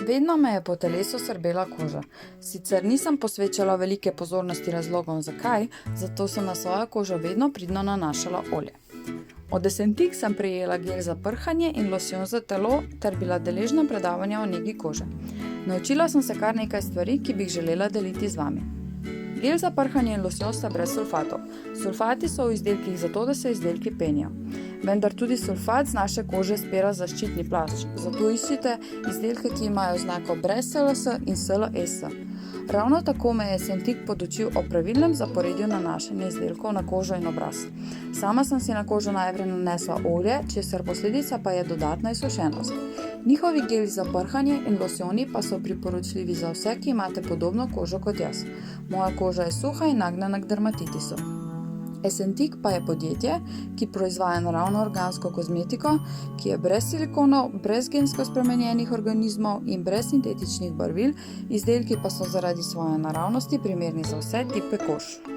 Vedno me je po telesu srbela koža. Sicer nisem posvečala velike pozornosti razlogom zakaj, zato sem na svojo kožo vedno pridno nanašala olje. Od Essentik sem prejela gel za prhanje in losjon za telo ter bila deležna predavanja o negi kože. Naučila sem se kar nekaj stvari, ki bi jih želela deliti z vami. Gel za prhanje in losjon sta brez sulfatov. Sulfati so v izdelkih zato, da se izdelki penijo. Vendar tudi sulfat z naše kože spira zaščitni plašč, zato iščite izdelke, ki imajo znako brez SLS in SLS. Ravno tako me je Essentik podučil o pravilnem zaporedju nanašanja izdelkov na kožo in obraz. Sama sem si na kožo najprej nanesla olje, česar posledica pa je dodatna izsušenost. Njihovi geli za prhanje in losjoni pa so priporočljivi za vse, ki imate podobno kožo kot jaz. Moja koža je suha in nagnjena k dermatitisu. Essentik pa je podjetje, ki proizvaja naravno organsko kozmetiko, ki je brez silikonov, brez gensko spremenjenih organizmov in brez sintetičnih barvil, izdelki pa so zaradi svoje naravnosti primerni za vse tipe kož.